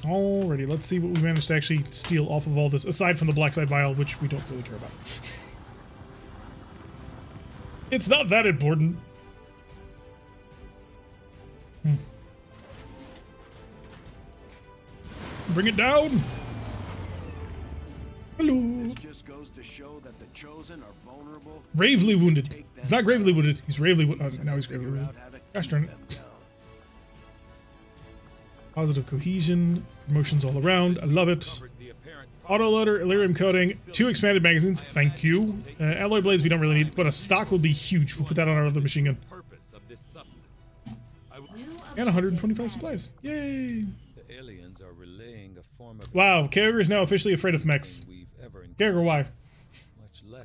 Alrighty, let's see what we managed to actually steal off of all this, aside from the black side vial, which we don't really care about. It's not that important. Bring it down. Hello. This just goes to show that the chosen are vulnerable. Gravely wounded. He's not gravely wounded. He's gravely wounded. Now he's gravely wounded. Gosh darn it. Positive cohesion. Promotions all around. I love it. Autoloader, Illyrium coating, 2 expanded magazines. Thank you. Alloy blades we don't really need, but a stock would be huge. We'll put that on our other machine gun. And 125 supplies. Yay! Wow, Kager is now officially afraid of mechs. Kager, why?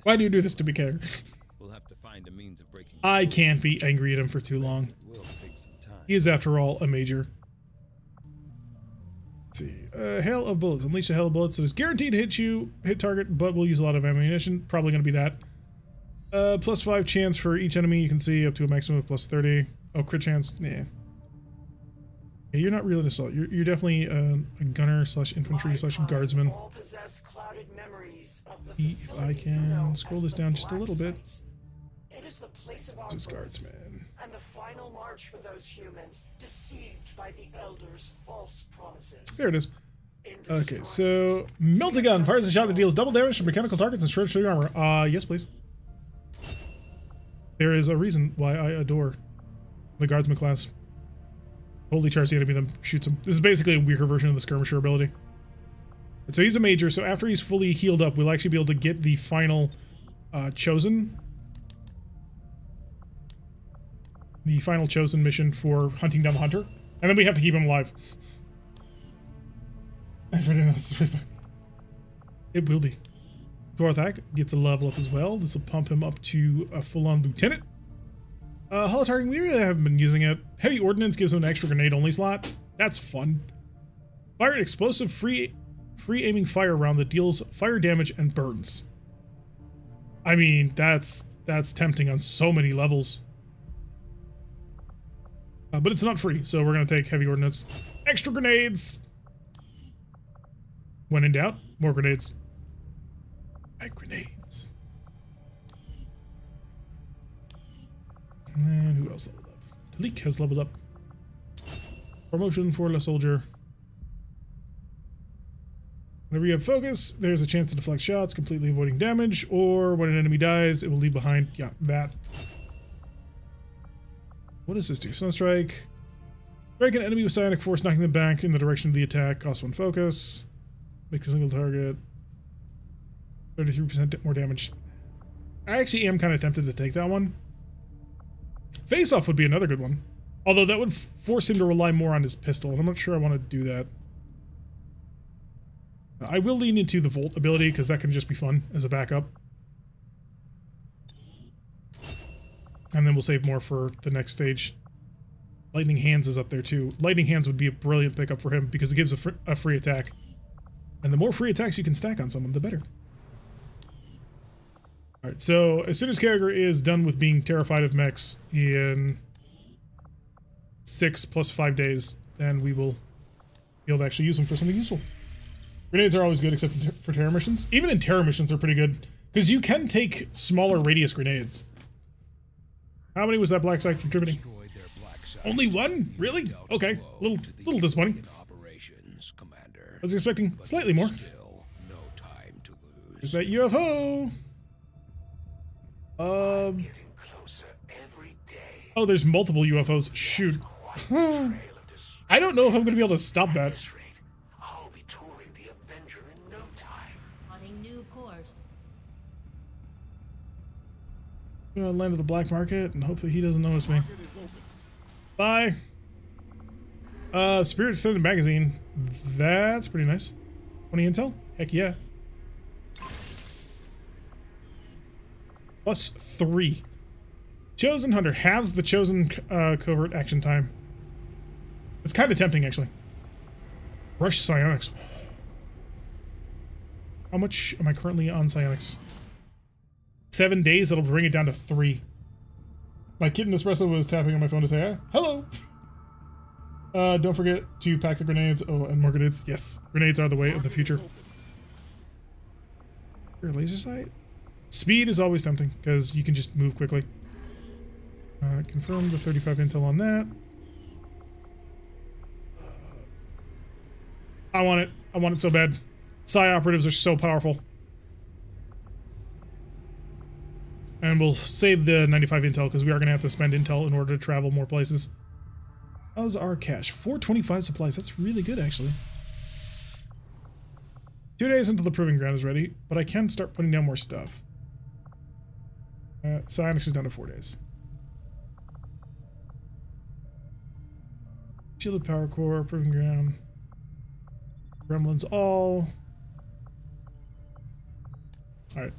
Why do you do this to me, Kager? I can't be angry at him for too long. He is, after all, a major. Let's see. Hail of bullets. Unleash a hail of bullets. It is guaranteed to hit target, but we'll use a lot of ammunition. Probably going to be that. +5 chance for each enemy you can see, up to a maximum of +30. Oh, crit chance. Nah. Yeah, you're not really an assault. You're definitely a gunner / infantry / guardsman. If I can scroll this down just a little bit. This is guardsman. And the final march for those humans deceived by the elders' false promises. There it is. Okay, so Melt-A-Gun fires a shot that deals double damage to mechanical targets and shreds through your armor. Yes, please. There is a reason why I adore the guardsman class. Totally charge the enemy, then shoots him. This is basically a weaker version of the skirmisher ability. And so he's a major, so after he's fully healed up, we'll actually be able to get the final chosen. The final chosen mission for hunting down the hunter. And then we have to keep him alive. It will be. Gorthak gets a level up as well. This will pump him up to a full-on lieutenant. Holo targeting, we really haven't been using it. Heavy ordnance gives him an extra grenade only slot. That's fun. Fire an explosive free aiming fire round that deals fire damage and burns. I mean, that's tempting on so many levels. But it's not free, so we're going to take heavy ordnance. Extra grenades! When in doubt, more grenades. Like grenades. And then who else leveled up? Talik has leveled up. Promotion for the soldier. Whenever you have focus, there's a chance to deflect shots, completely avoiding damage, or when an enemy dies, it will leave behind, yeah, that. What does this do? Sunstrike. Strike an enemy with psionic force, knocking them back in the direction of the attack. Cost 1 focus. Make a single target. 33% more damage. I actually am kind of tempted to take that one. Face Off would be another good one. Although that would force him to rely more on his pistol, and I'm not sure I want to do that. I will lean into the Volt ability, because that can just be fun as a backup. And then we'll save more for the next stage. Lightning Hands is up there too. Lightning Hands would be a brilliant pickup for him, because it gives a free attack. And the more free attacks you can stack on someone, the better. Alright, so as soon as Kager is done with being terrified of mechs in 6 + 5 days, then we will be able to actually use them for something useful. Grenades are always good, except for terror missions. Even in terror missions, they're pretty good, because you can take smaller radius grenades. How many was that black site contributing? Only 1? Really? Okay, little disappointing. I was expecting slightly more. There's that UFO. Oh, there's multiple UFOs. Shoot. I don't know if I'm going to be able to stop that. I'm gonna land at the black market and hopefully he doesn't notice me. Bye. Spirit Extended Magazine. That's pretty nice. 20 intel? Heck yeah. +3. Chosen Hunter halves the chosen covert action time. It's kind of tempting, actually. Rush Psionics. How much am I currently on Psionics? 7 days, that'll bring it down to 3. My kitten Espresso was tapping on my phone to say, hello! Don't forget to pack the grenades. Oh, and more grenades. Yes, grenades are the way of the future. Your laser sight? Speed is always tempting because you can just move quickly. Confirm the 35 intel on that. I want it. I want it so bad. Psi operatives are so powerful. And we'll save the 95 intel because we are going to have to spend intel in order to travel more places. How's our cash? 425 supplies. That's really good, actually. 2 days until the proving ground is ready, but I can start putting down more stuff. Psionics is down to 4 days. Shielded power core, proving ground. Gremlins all. Alright.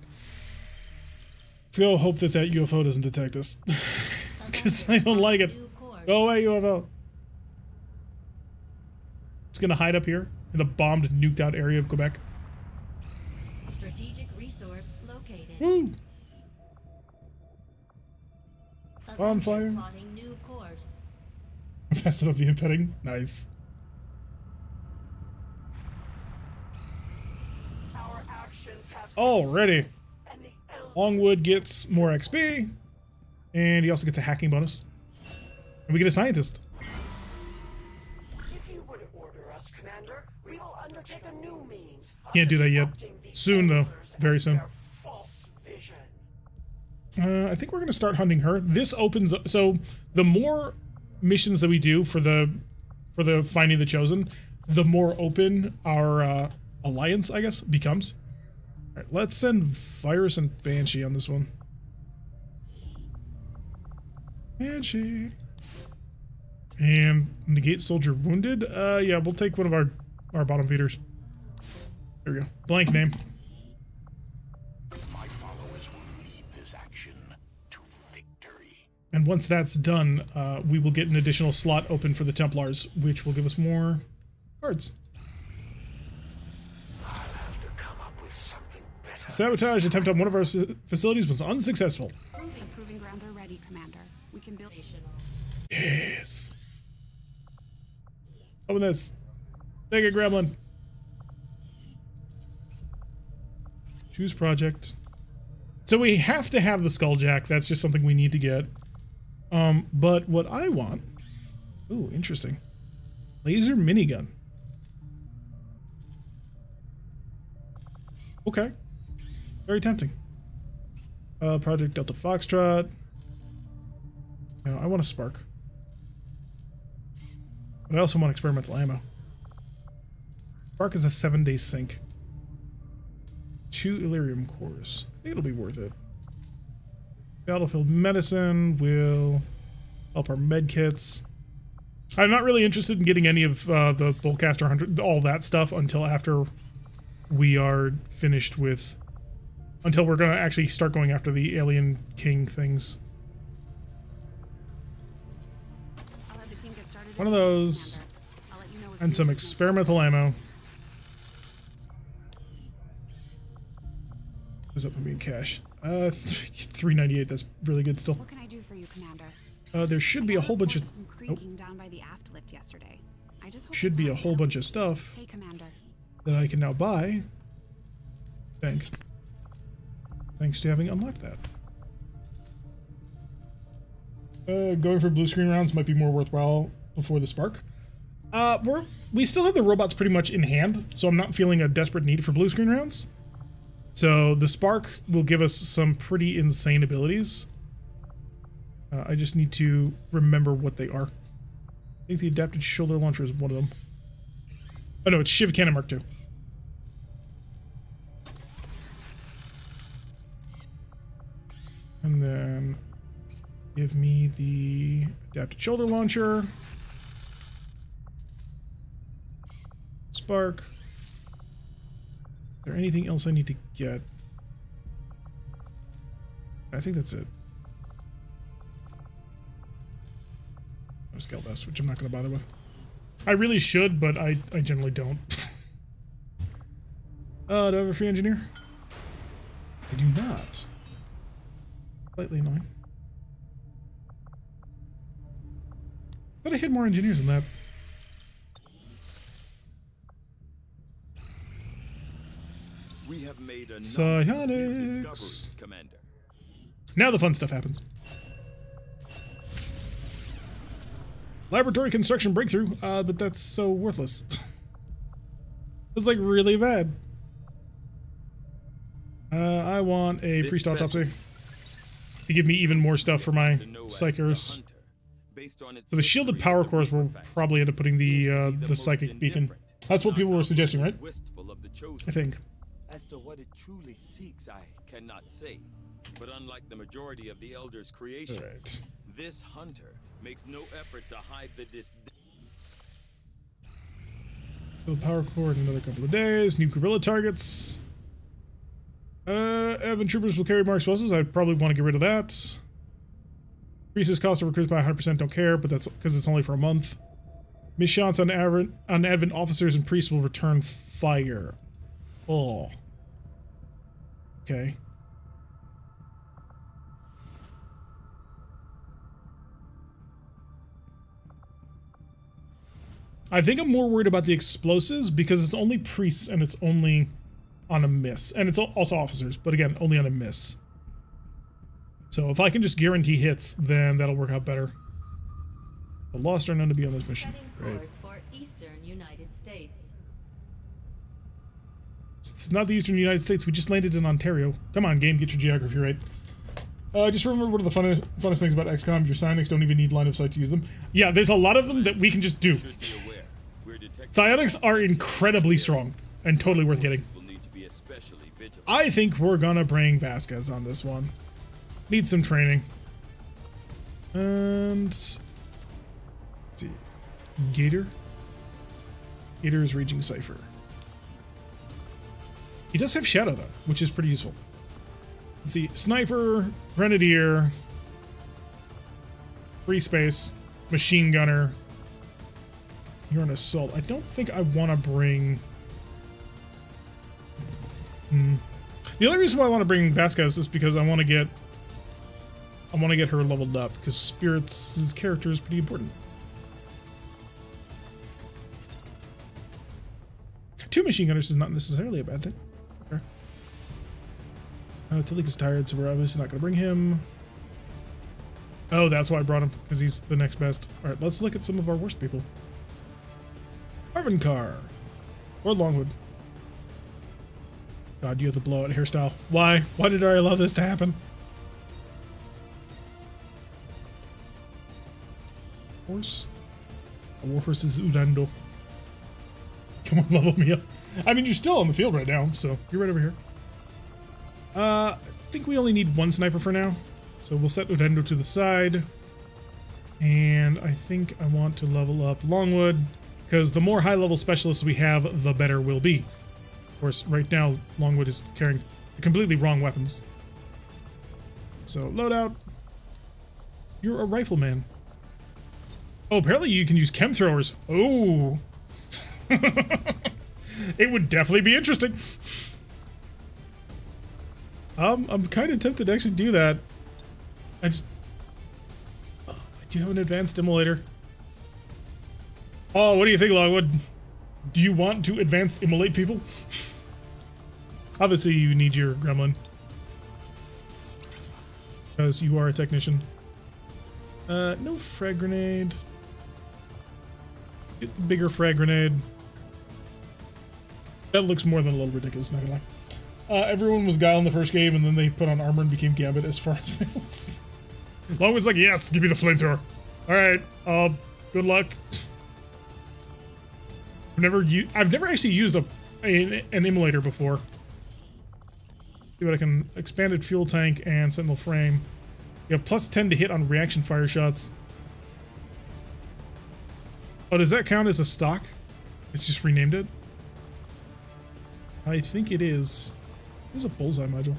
Let's go hope that that UFO doesn't detect us. Because I don't like it. Go away, UFO. It's gonna hide up here in the bombed, nuked out area of Quebec. Strategic resource located. Woo! Bonfire. Plotting new course. Pass it up via petting. Nice. Our actions have Already. and the elders Longwood gets more XP. And he also gets a hacking bonus. And we get a scientist. If you would order us, Commander, we will undertake a new means of Can't do that yet. disrupting the Soon, though. elders Very and soon. their false vision. I think we're going to start hunting her. This opens up, so the more missions that we do for the finding the chosen, the more open our alliance, I guess, becomes. All right, let's send Virus and Banshee on this one. Banshee. And negate soldier wounded. Yeah, we'll take one of our bottom feeders. There we go. Blank name. My followers will lead this action to victory. And once that's done, we will get an additional slot open for the Templars, which will give us more cards. I'll have to come up with something better. Sabotage attempt on one of our facilities was unsuccessful. Proving grounds are ready, Commander. We can build. Yes. Open this. Take a gremlin. Choose project. So we have to have the Skulljack. That's just something we need to get. But what I want... Ooh, interesting. Laser minigun. Okay. Very tempting. Project Delta Foxtrot. No, I want a Spark. But I also want experimental ammo. Spark is a 7-day sink. 2 Illyrium cores. I think it'll be worth it. Battlefield medicine will help our med kits. I'm not really interested in getting any of the Bullcaster 100, all that stuff, until after we are finished with... Until we're going to actually start going after the Alien King things. I'll have the team get started. One of those, I'll let you know as and soon some as we can. experimental ammo. What's up with me in cash? 398. That's really good still. What can I do for you, Commander? There should be a whole bunch of. Some Nope. creaking down by the aft lift yesterday. I just hope Should it's be a not whole enough. bunch of stuff Hey, Commander. that I can now buy. Thanks. Thanks to having unlocked that. Going for blue screen rounds might be more worthwhile before the Spark. We still have the robots pretty much in hand, so I'm not feeling a desperate need for blue screen rounds. So the Spark will give us some pretty insane abilities. I just need to remember what they are. I think the adapted shoulder launcher is one of them. Oh no, it's Shiv Cannon Mark II. And then give me the adapted shoulder launcher. Spark. Is there anything else I need to get? I think that's it. No scale vest, which I'm not going to bother with. I really should, but I generally don't. Do I have a free engineer? I do not. Slightly annoying. Thought I had more engineers than that. We have made a Psionics. discovery, Commander. Now the fun stuff happens. Laboratory construction breakthrough, but that's so worthless. It's like really bad. I want a This priest autopsy vessel to give me even more stuff for my to know as psychers. the hunter, based on its So the shielded history power of cores will perfection, probably end up putting seems to the be the most psychic beacon. indifferent, That's what not people were suggesting, right? wistful of the chosen. I think. As to what it truly seeks, I cannot say. But unlike the majority of the Elders' creations, Alright. this hunter makes no effort to hide the The power core in another couple of days. New guerrilla targets. Evan troopers will carry more explosives. I'd probably want to get rid of that. Increases cost of recruits by 100%. Don't care, but that's because it's only for a month. Miss shots on advent officers and priests will return fire. Oh. Okay. I think I'm more worried about the explosives because it's only priests and it's only on a miss. And it's also officers, but again, only on a miss. So if I can just guarantee hits, then that'll work out better. The Lost are known to be on this mission. Setting Great. course for Eastern United States. It's not the Eastern United States. We just landed in Ontario. Come on, game, get your geography right. Just remember one of the funnest things about XCOM. Your psionics don't even need line of sight to use them. Yeah, there's a lot of them that we can just do. should be aware. We're detecting Psionics are incredibly strong and totally worth getting. will need to be especially vigilant. I think we're gonna bring Vasquez on this one. Need some training. And let's see. Gator. Gator is Raging Cipher. He does have Shadow though, which is pretty useful. Let's see. Sniper, Grenadier, Free Space, Machine Gunner. You're an assault. I don't think I want to bring. The only reason why I want to bring Vasquez is because I want to get her leveled up because Spirit's character is pretty important. 2 machine gunners is not necessarily a bad thing. Okay. Talik is tired, so we're obviously not going to bring him. Oh, that's why I brought him, because he's the next best. Alright, let's look at some of our worst people. Marvin Carr. Or Longwood. God, you have the blowout hairstyle. Why? Why did I allow this to happen? Horse? A warhorse is Udando. Come on, level me up. I mean, you're still on the field right now, so you're right over here. I think we only need 1 sniper for now. So we'll set Udendo to the side. And I think I want to level up Longwood, because the more high-level specialists we have, the better we'll be. Of course, right now, Longwood is carrying the completely wrong weapons. So, loadout. You're a rifleman. Oh, apparently you can use chem throwers. Oh. It would definitely be interesting. I'm kind of tempted to actually do that. I do have an advanced immolator. Oh, what do you think, Longwood? Do you want to advanced immolate people? Obviously, you need your gremlin. Because you are a technician. No frag grenade. Get the bigger frag grenade. That looks more than a little ridiculous, not gonna lie. Everyone was Guile in the first game, and then they put on armor and became Gambit as far as fails. Longwood's like, yes, give me the flamethrower. Alright, good luck. I've never actually used an immolator before. See what I can. Expanded fuel tank and sentinel frame. You have plus 10 to hit on reaction fire shots. Oh, does that count as a stock? It's just renamed it? I think it is. There's a bullseye module.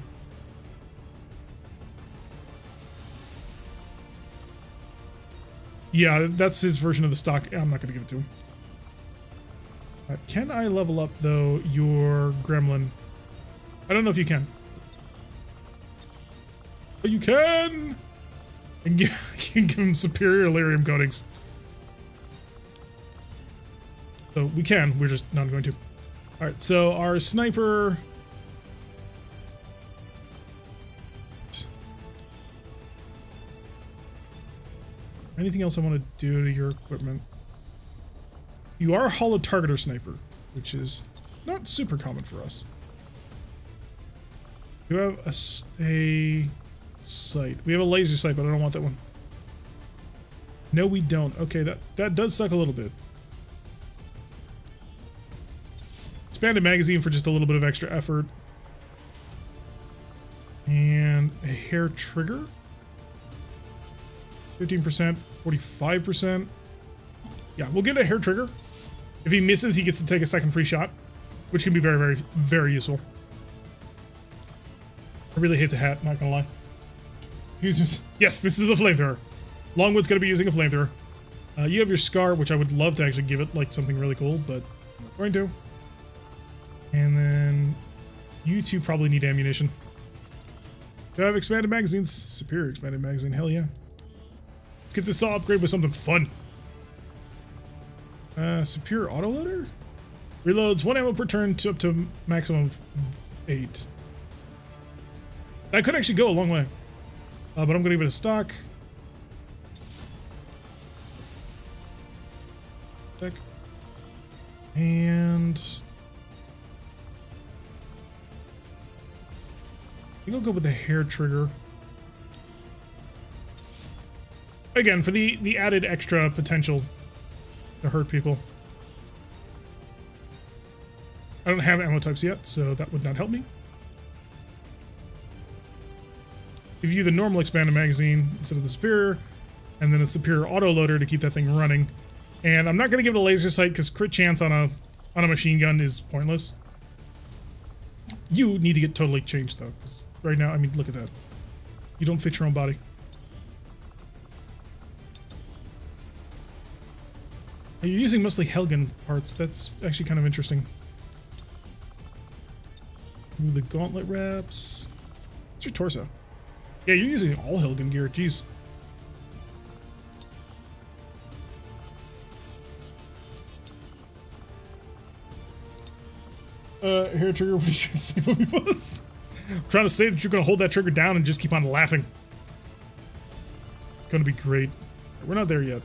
Yeah, that's his version of the stock. I'm not going to give it to him. Can I level up, though, your gremlin? I don't know if you can. But you can! And you can give him superior Illyrium coatings. So we can, we're just not going to. Alright, so our sniper anything else I want to do to your equipment? You are a hollow targeter sniper, which is not super common for us. You have a sight. We have a laser sight, but I don't want that one. No, we don't. Okay, that does suck a little bit. Expanded magazine for just a little bit of extra effort. And a hair trigger. 15%, 45%. Yeah, we'll get a hair trigger. If he misses, he gets to take a second free shot, which can be very, very, very useful. I really hate the hat, not gonna lie. Yes, this is a flamethrower. Longwood's gonna be using a flamethrower. You have your scar, which I would love to actually give it like something really cool, but I'm not going to. And then you two probably need ammunition. Do I have expanded magazines? Superior expanded magazine, hell yeah. Let's get this saw upgrade with something fun. Superior autoloader? Reloads 1 ammo per turn to up to maximum of 8. That could actually go a long way. But I'm gonna give it a stock. Check. And I think I'll go with the hair trigger. Again, for the added extra potential to hurt people. I don't have ammo types yet, so that would not help me. Give you the normal expanded magazine instead of the superior, and then a superior autoloader to keep that thing running. And I'm not going to give it a laser sight because crit chance on a machine gun is pointless. You need to get totally changed though, because right now, I mean, look at that. You don't fit your own body. You're using mostly Helgen parts. That's actually kind of interesting. Ooh, the gauntlet wraps. What's your torso? Yeah, you're using all Helgen gear. Jeez. Hair trigger, what are you trying to say, Bobby Boss? I'm trying to say that you're going to hold that trigger down and just keep on laughing. Gonna be great. We're not there yet.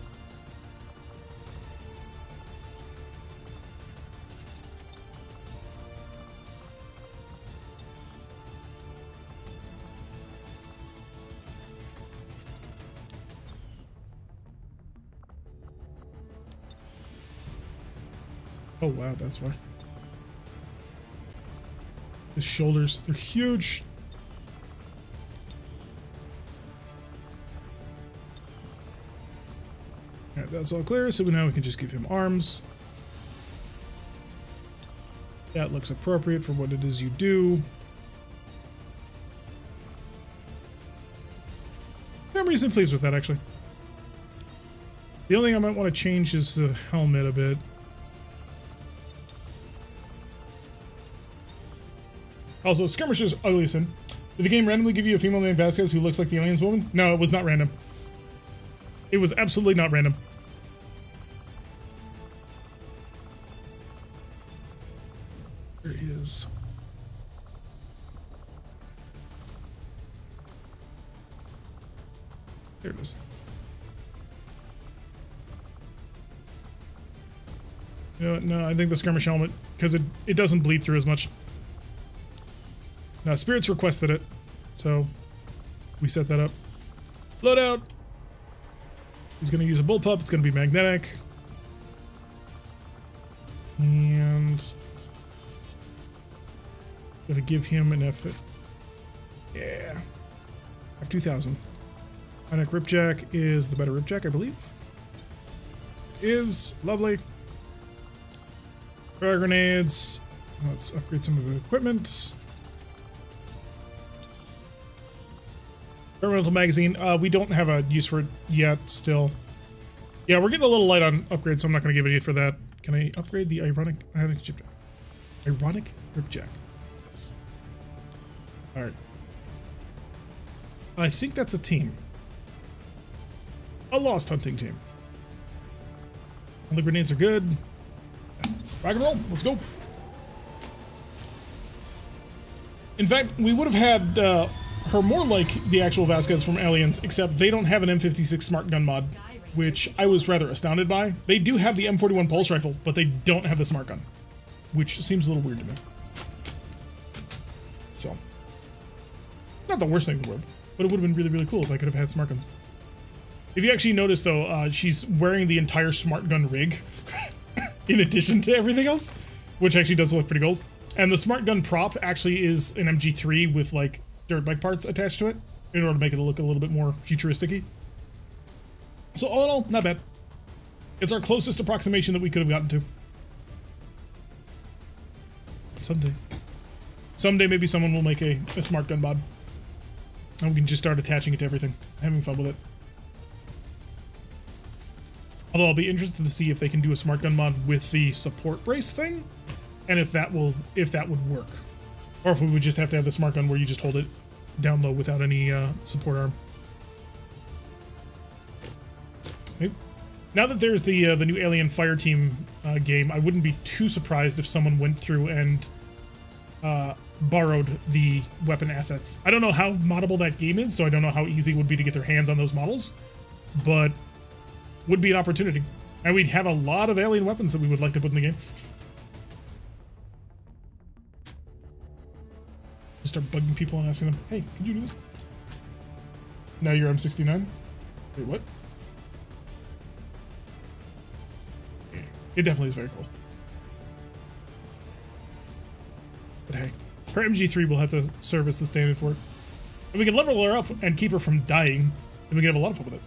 Oh wow, that's why. The shoulders, they're huge. Alright, that's all clear, so now we can just give him arms. That looks appropriate for what it is you do. I'm reasonably pleased with that, actually. The only thing I might want to change is the helmet a bit. Also, Skirmisher's ugly sin. Did the game randomly give you a female named Vasquez who looks like the aliens woman? No, it was not random. It was absolutely not random. There he is. There it is. You know what? No, I think the Skirmish helmet, because it doesn't bleed through as much. Now, Spirits requested it, so we set that up. Loadout. He's going to use a bullpup. It's going to be magnetic. And going to give him an F. Yeah. F2000. Ionic Ripjack is the better Ripjack, I believe. Is lovely. Fire grenades. Let's upgrade some of the equipment. Experimental magazine. We don't have a use for it yet, still. Yeah, we're getting a little light on upgrades, so I'm not going to give any for that. Can I upgrade the Ironic Ripjack? Yes. Alright. I think that's a team. A lost hunting team. All the grenades are good. Rock and roll. Let's go. In fact, we would have had her more like the actual Vasquez from Aliens, except they don't have an M56 smart gun mod. which I was rather astounded by. They do have the M41 pulse rifle, but they don't have the smart gun, which seems a little weird to me. So, not the worst thing in the world, but it would have been really, really cool if I could have had smart guns. If you actually notice, though, she's wearing the entire smart gun rig in addition to everything else, which actually does look pretty cool. And the smart gun prop actually is an MG3 with, like, dirt bike parts attached to it in order to make it look a little bit more futuristic-y. So all in all, not bad. It's our closest approximation that we could have gotten to. Someday. Someday maybe someone will make a smart gun mod. And we can just start attaching it to everything. Having fun with it. Although I'll be interested to see if they can do a smart gun mod with the support brace thing. And if that would work. Or if we would just have to have the smart gun where you just hold it down low without any support arm. Maybe. Now that there's the new Alien Fireteam game, I wouldn't be too surprised if someone went through and borrowed the weapon assets. I don't know how moddable that game is, so I don't know how easy it would be to get their hands on those models, but would be an opportunity. And we'd have a lot of alien weapons that we would like to put in the game. Just start bugging people and asking them, hey, could you do this? Now you're M69? Wait, what? It definitely is very cool. But hey, her MG3 will have to serve as the stand-in for it. If we can level her up and keep her from dying, then we can have a lot of fun with it.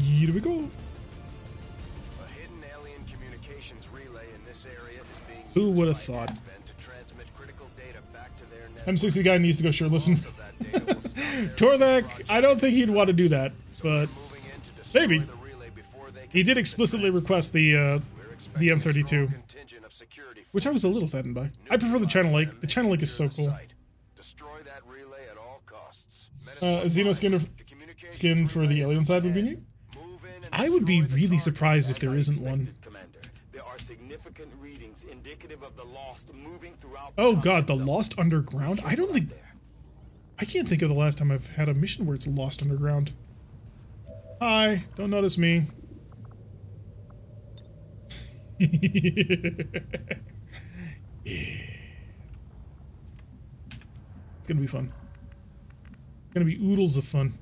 Here we go. A hidden alien communications relay in this area is being used. Who would have thought? To transmit critical data back to their M60 guy needs to go sure listen. Torvak, I don't think he'd want to do that, but maybe. He did explicitly request the M32, which I was a little saddened by. I prefer the Channel Lake. The Channel Lake is so cool. Xeno skin for the alien side would be neat. I would be really surprised if there isn't one. Oh god, the Lost Underground? I can't think of the last time I've had a mission where it's Lost Underground. Hi, don't notice me. It's gonna be fun. It's gonna be oodles of fun.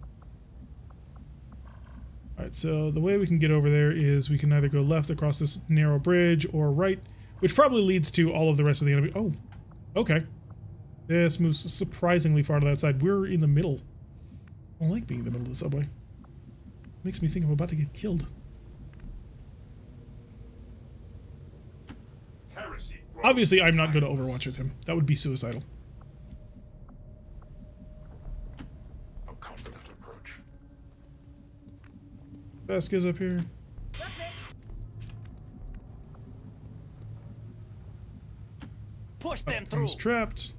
Alright, so the way we can get over there is we can either go left across this narrow bridge or right, which probably leads to all of the rest of the enemy. Oh, okay. This moves surprisingly far to that side. We're in the middle. I don't like being in the middle of the subway. Makes me think I'm about to get killed. Obviously, I'm not going to Overwatch with him. That would be suicidal. A confident approach. Vasquez up here. Push them through. He's trapped.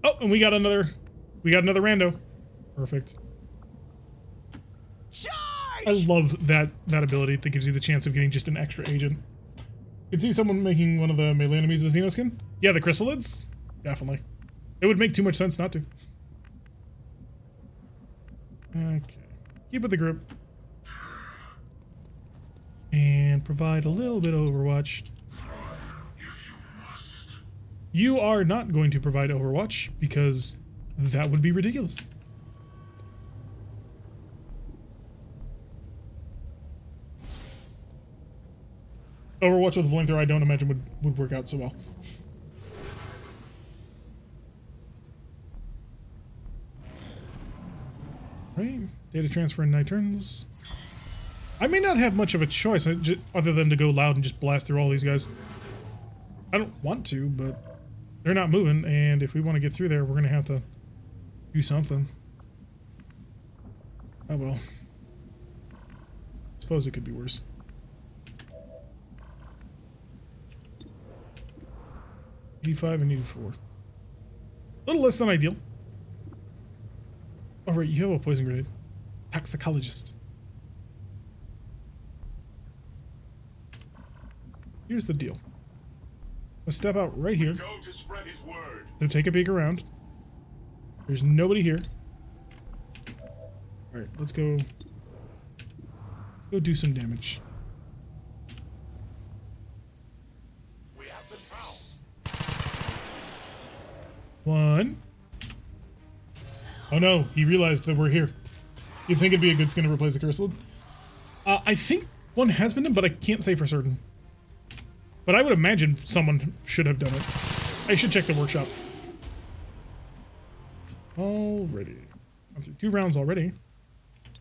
Oh, and we got another rando. Perfect. I love that ability that gives you the chance of getting just an extra agent. You can see someone making one of the melee enemies a Xeno skin. Yeah, the chrysalids? Definitely. It would make too much sense not to. Okay. Keep with the group. And provide a little bit of Overwatch. You are not going to provide Overwatch because that would be ridiculous. Overwatch with a flamethrower I don't imagine would work out so well. Right, data transfer in night turns. I may not have much of a choice other than to go loud and just blast through all these guys. I don't want to, but they're not moving, and if we want to get through there, we're going to have to do something. Oh well. Suppose it could be worse. E5 and E4. A little less than ideal. Oh right, you have a poison grenade. Toxicologist. Here's the deal. Let's step out right here. So take a peek around. There's nobody here. Alright, let's go. Let's go do some damage. We have the foul. One. Oh no, he realized that we're here. You think it'd be a good skin to replace the curse lid? I think one has been done, but I can't say for certain. But I would imagine someone should have done it. I should check the workshop. Alrighty. I'm through 2 rounds already.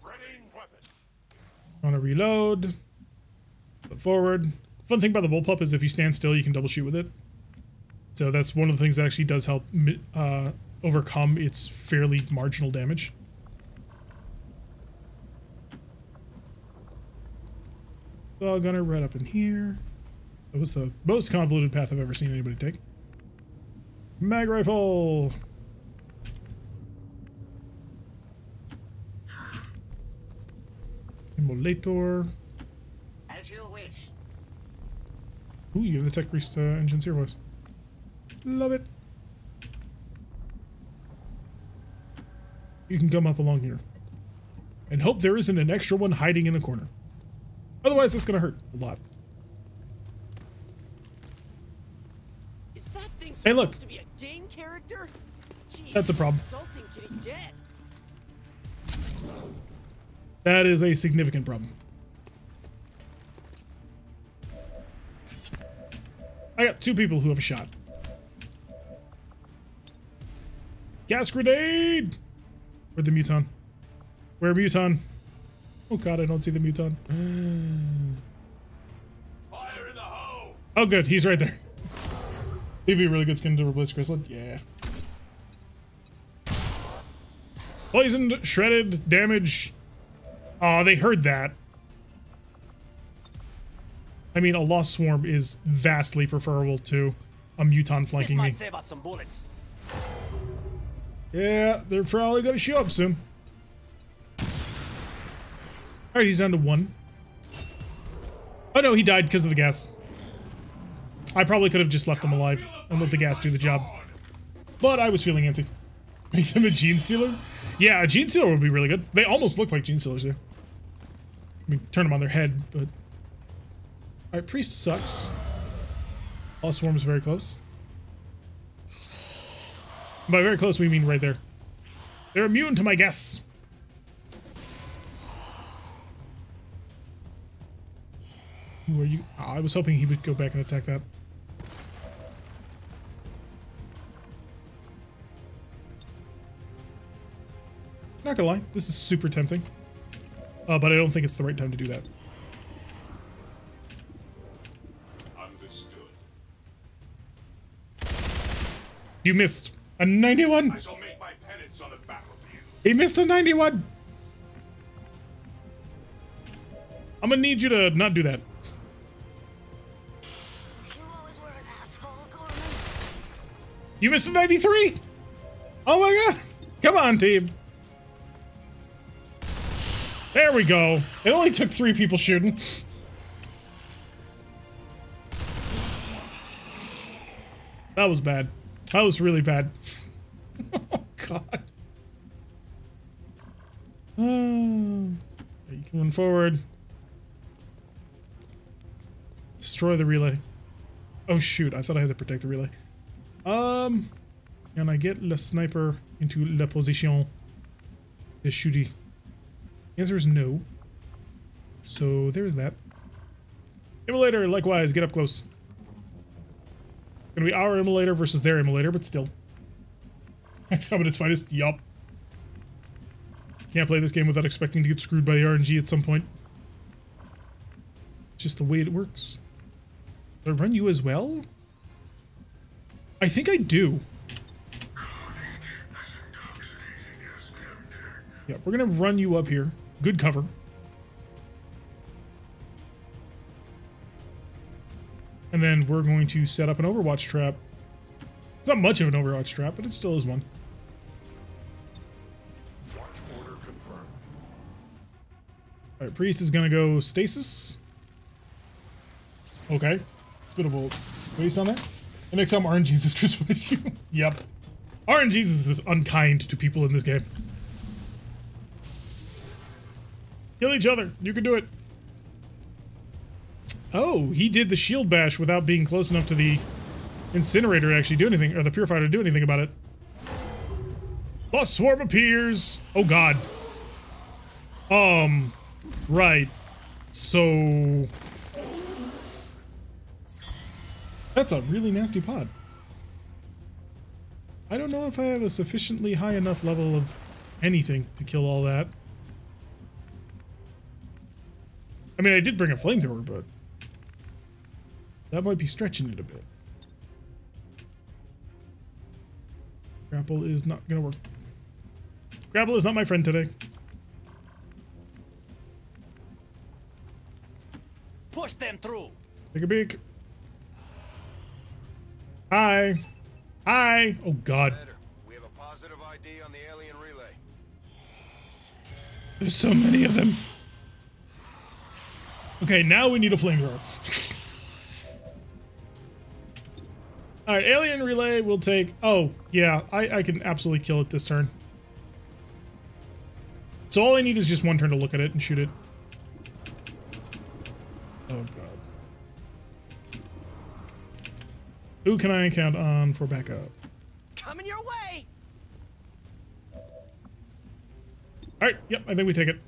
Readying weapon. On a reload. Flip forward. Fun thing about the bullpup is if you stand still, you can double shoot with it. So that's one of the things that actually does help overcome its fairly marginal damage. Saw gunner right up in here. That was the most convoluted path I've ever seen anybody take. Mag rifle! Immolator. As you wish. Ooh, you have the Tech Priest engine's here voice. Love it. You can come up along here. And hope there isn't an extra one hiding in a corner. Otherwise, it's gonna hurt a lot. Is that thing Hey, look. supposed to be a game character? Jeez, That's a problem. insulting can it get? That is a significant problem. I got 2 people who have a shot. Gas grenade! Where'd the muton? Where muton? Oh god, I don't see the muton. Fire in the hole. Oh good, he's right there. He'd be a really good skin to replace Chrysalid. Yeah. Poisoned, shredded, damage. Oh, they heard that. I mean, a Lost Swarm is vastly preferable to a muton This flanking me. might save us some bullets. Yeah, they're probably gonna show up soon. Alright, he's down to 1. Oh no, he died because of the gas. I probably could have just left him alive and let the gas do the job. But I was feeling antsy. Make them a Gene Stealer? Yeah, a Gene Stealer would be really good. They almost look like Gene Stealers do. I mean, turn them on their head, but... Alright, Priest sucks. All Swarm is very close. By very close, we mean right there. They're immune to my gas. Who are you? Oh, I was hoping he would go back and attack that. Not gonna lie, this is super tempting. But I don't think it's the right time to do that. Understood. You missed a 91. I shall make my penance on the battlefield. He missed a 91. I'm gonna need you to not do that. You always were an asshole, Gorman. You missed a 93. Oh my god. Come on, team. There we go. It only took 3 people shooting. That was bad. That was really bad. Oh god. You can run forward. Destroy the relay. Oh shoot, I thought I had to protect the relay. Can I get the sniper into la position de shooty? The answer is no. So there's that. Immolator, likewise, get up close. Gonna be our Immolator versus their Immolator, but still. XCOM at its finest, yup. Can't play this game without expecting to get screwed by the RNG at some point. Just the way it works. Do I run you as well? I think I do. Yeah, we're gonna run you up here. Good cover. And then we're going to set up an Overwatch trap. It's not much of an Overwatch trap, but it still is one. Watch order confirmed. Alright, Priest is gonna go stasis. Okay. It's a bit of a waste on that. The next time RNG's is crucifix you. Yep. RNG is unkind to people in this game. Kill each other. You can do it. Oh, he did the shield bash without being close enough to the incinerator to actually do anything, or the purifier to do anything about it. Lost swarm appears. Oh god. Right. So that's a really nasty pod. I don't know if I have a sufficiently high enough level of anything to kill all that. I mean, I did bring a flamethrower, but that might be stretching it a bit. Grapple is not gonna work. Grapple is not my friend today. Push them through. Take a peek. Hi. Hi. Oh god. We have a positive ID on the alien relay. There's so many of them. Okay, now we need a flamethrower. Alright, alien relay will take... Oh, yeah, I can absolutely kill it this turn. So all I need is just one turn to look at it and shoot it. Oh, God. Who can I count on for backup? Coming your way. Alright, yep, I think we take it.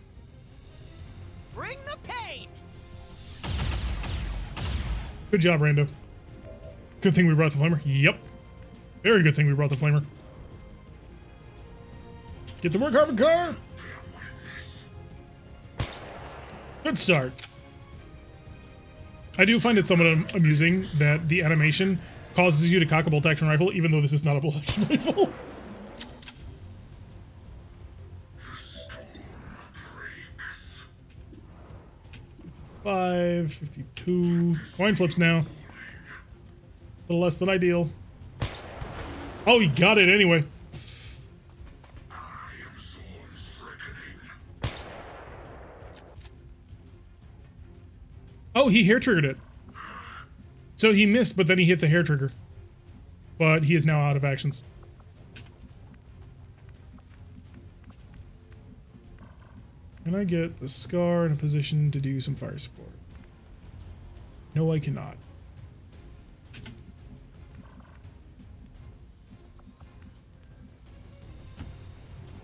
Bring the pain. Good job, Rando. Good thing we brought the flamer. Yep. Very good thing we brought the flamer. Get to work, Harvard car! Good start. I do find it somewhat amusing that the animation causes you to cock a bolt-action rifle, even though this is not a bolt-action rifle. 52. Coin flips now. A little less than ideal. Oh, he got it anyway. Oh, he hair triggered it. So he missed, but then he hit the hair trigger. But he is now out of actions. Can I get the Scar in a position to do some fire support? No, I cannot.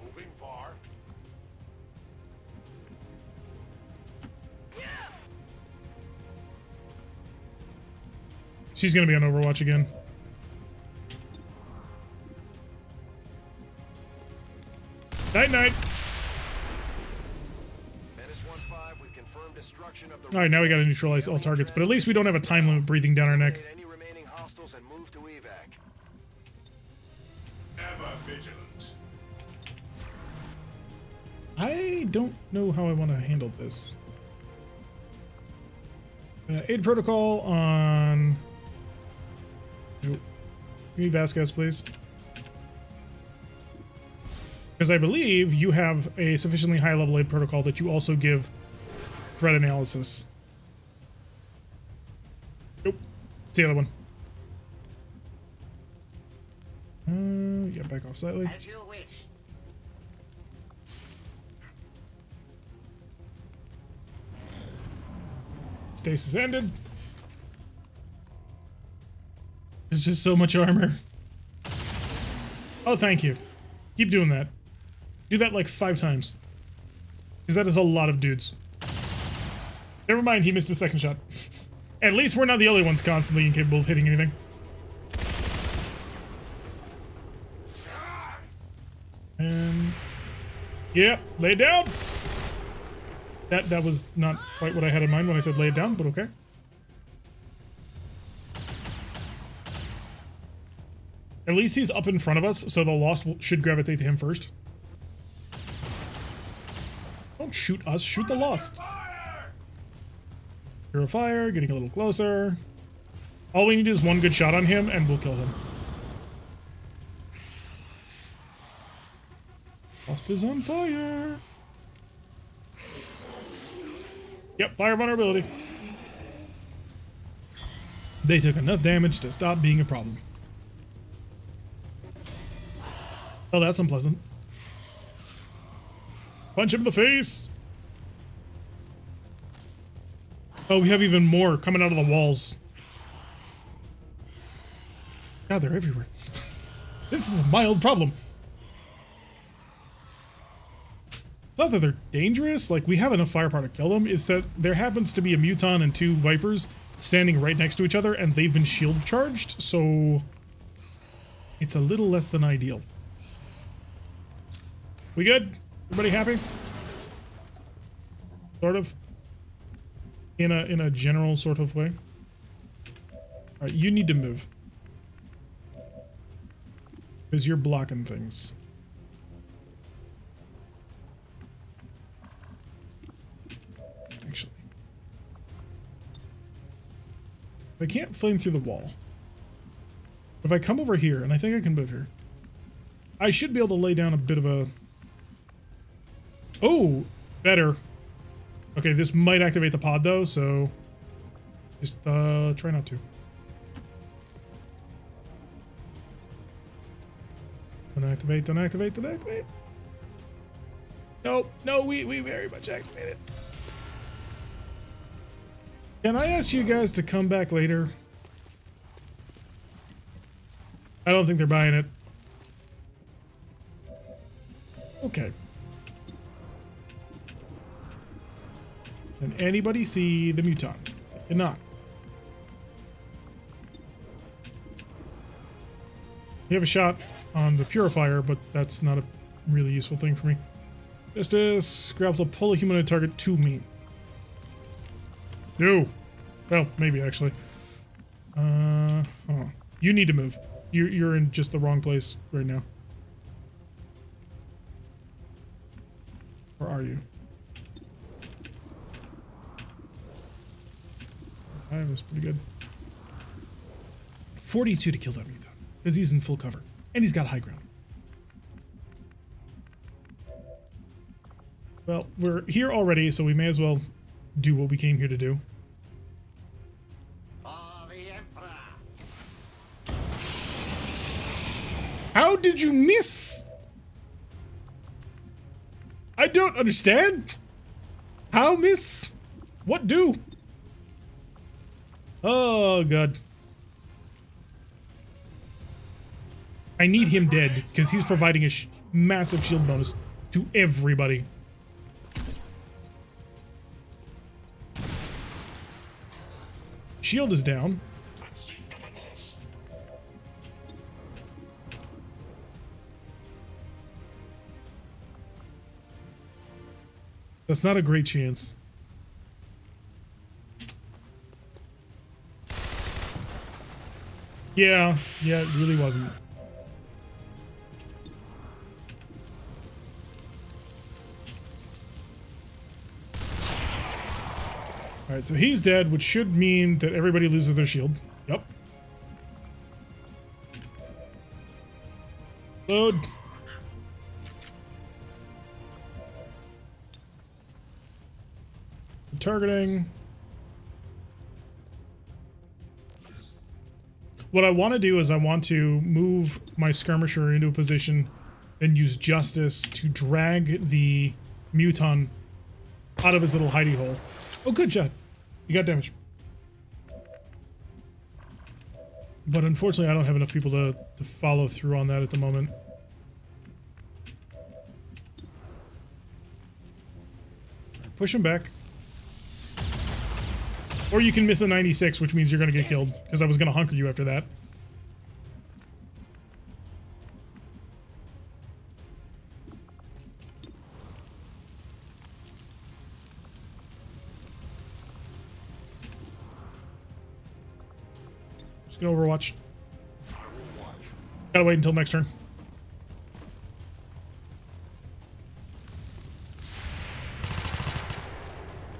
Moving far. She's gonna be on Overwatch again. Night night. Alright, now we gotta neutralize all targets, but at least we don't have a time limit breathing down our neck. Any remaining hostiles and move to evac. Ever vigilant. I don't know how I want to handle this. Aid protocol on... Nope. Give me Vasquez, please. Because I believe you have a sufficiently high level aid protocol that you also give threat analysis. Nope. It's the other one. Yeah, back off slightly. As you wish. Stasis ended. There's just so much armor. Oh, thank you. Keep doing that. Do that like 5 times. Because that is a lot of dudes. Never mind, he missed his second shot. At least we're not the only ones constantly incapable of hitting anything. And... Yep, lay it down! That was not quite what I had in mind when I said lay it down, but okay. At least he's up in front of us, so the Lost should gravitate to him first. Don't shoot us, shoot the Lost. Purifier, getting a little closer. All we need is one good shot on him, and we'll kill him. Lost is on fire. Yep, fire vulnerability. They took enough damage to stop being a problem. Oh, that's unpleasant. Punch him in the face. Oh, we have even more coming out of the walls. God, they're everywhere. This is a mild problem. It's not that they're dangerous. Like, we have enough firepower to kill them. It's that there happens to be a Muton and 2 Vipers standing right next to each other, and they've been shield charged, so it's a little less than ideal. We good? Everybody happy? Sort of. In a general sort of way. Alright, you need to move. Because you're blocking things. Actually. I can't flame through the wall. If I come over here, and I think I can move here, I should be able to lay down a bit of a... Oh! Better. Okay, this might activate the pod though, so just try not to. Don't activate, don't activate, don't activate. Nope, no, we very much activated. Can I ask you guys to come back later? I don't think they're buying it. Okay. Can anybody see the Muton? Cannot. You have a shot on the Purifier, but that's not a really useful thing for me. Justice, grapple to pull a humanoid target to me. No. Well, maybe actually. Oh. You need to move. You're in just the wrong place right now. Or are you? That was pretty good. 42 to kill that Muton, because he's in full cover. And he's got high ground. Well, we're here already, so we may as well do what we came here to do. How did you miss? I don't understand. How miss? What do? Oh, God. I need him dead, because he's providing a massive shield bonus to everybody. Shield is down. That's not a great chance. Yeah, it really wasn't. Alright, so he's dead, which should mean that everybody loses their shield. Yep. Load. Targeting. What I want to do is I want to move my skirmisher into a position and use Justice to drag the Muton out of his little hidey hole. Oh, good job. You got damage. But unfortunately, I don't have enough people to follow through on that at the moment. Push him back. Or you can miss a 96, which means you're going to get killed, because I was going to hunker you after that. Just gonna Overwatch. Gotta wait until next turn.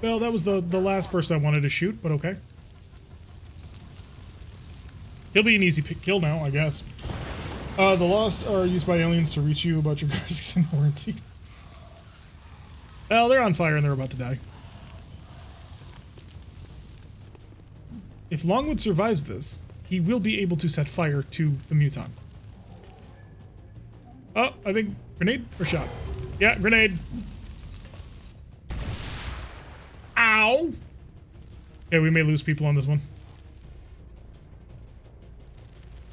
Well, that was the last person I wanted to shoot, but okay. He'll be an easy kill now, I guess. The Lost are used by aliens to reach you about your risks and warranty. Well, they're on fire and they're about to die. If Longwood survives this, he will be able to set fire to the Muton. Oh, I think grenade or shot. Yeah, grenade. Ow. Yeah, we may lose people on this one.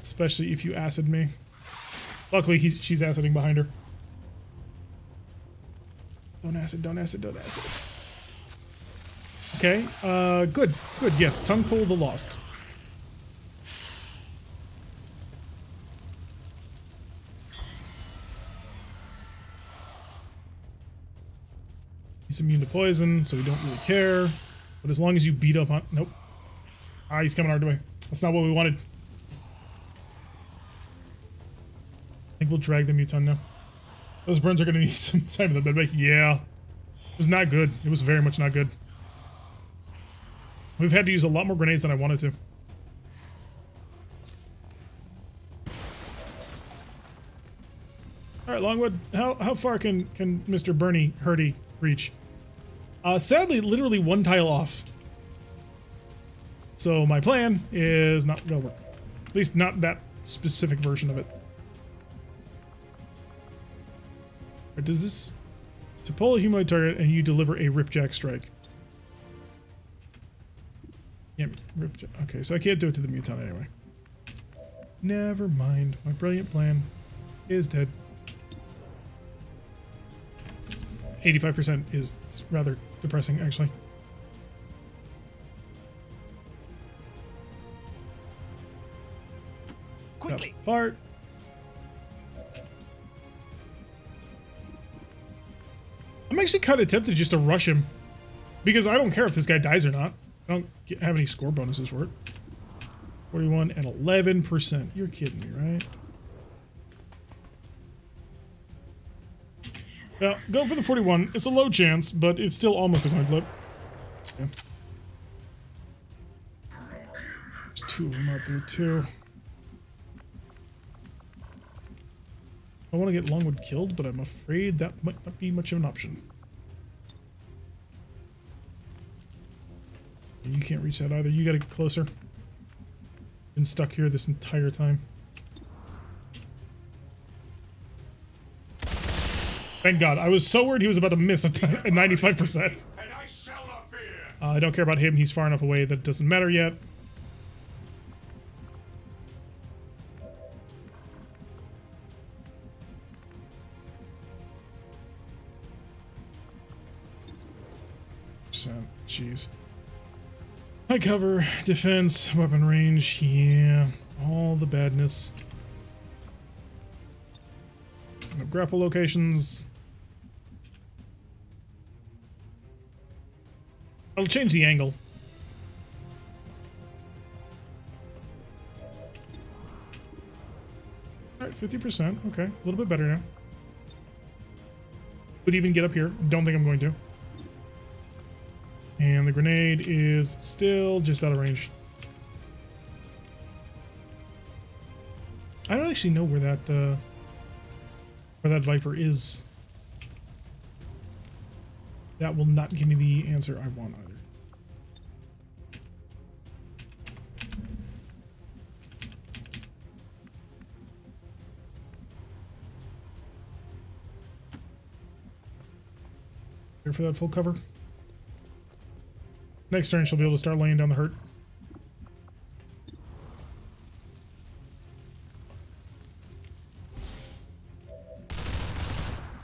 Especially if you acid me. Luckily, she's aciding behind her. Don't acid, don't acid, don't acid. Okay, good, good, yes. Tongue pull the lost. He's immune to poison, so we don't really care. But as long as you beat up on... Nope. Ah, he's coming our way. That's not what we wanted. I think we'll drag the Muton now. Those burns are going to need some time in the bed. Yeah. It was not good. It was very much not good. We've had to use a lot more grenades than I wanted to. Alright, Longwood. How far can Mr. Bernie Hurdy reach? Sadly, literally one tile off. So my plan is not going to work. At least not that specific version of it. Or does this... To pull a humanoid target and you deliver a Ripjack strike. Yeah, Ripjack. Okay, so I can't do it to the Muton anyway. Never mind. My brilliant plan is dead. 85% is rather depressing, actually. Quickly. Part. I'm actually kind of tempted just to rush him. Because I don't care if this guy dies or not. I don't have any score bonuses for it. 41 and 11%. You're kidding me, right? Yeah, go for the 41. It's a low chance, but it's still almost a coin flip. Yeah. There's two of them out there, too. I want to get Longwood killed, but I'm afraid that might not be much of an option. And you can't reach that either. You gotta get closer. Been stuck here this entire time. Thank God. I was so worried he was about to miss at 95%. I don't care about him. He's far enough away that it doesn't matter yet. Jeez. High cover, defense, weapon range, yeah. All the badness. No grapple locations. I'll change the angle. Alright, 50%. Okay, a little bit better now. Could even get up here. Don't think I'm going to. And the grenade is still just out of range. I don't actually know where that Viper is. That will not give me the answer I want either. Here for that full cover. Next turn, she'll be able to start laying down the hurt.